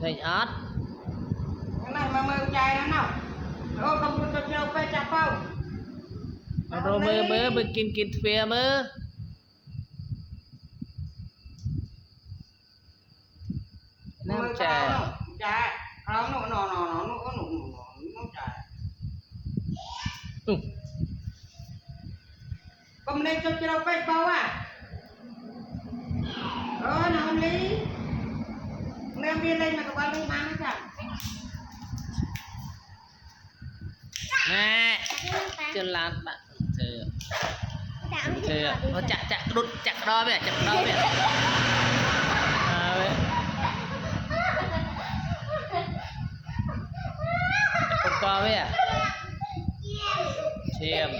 thầy ớt cái này mà mơ chai nó nào ô không có cho chơi pe chặt không rồi mơ kín phê mơ nam trà chai nó chai con này cho chơi pe bao à nào lý em đi lên mà các bạn đi mang chẳng nè chân lan bạn thề nó chặt đốt chặt đó vậy không có vậy à chiêm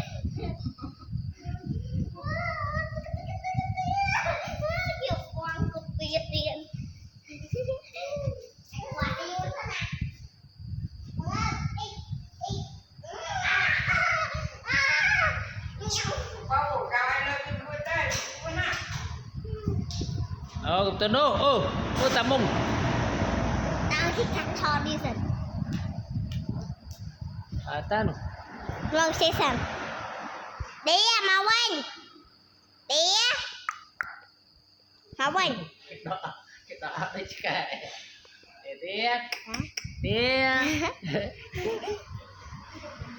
tao nô tao mông tao thích thằng thò đi rồi tao vâng xe sẵn đi mà quên đi mà quên cái đó đấy chứ cái tiếc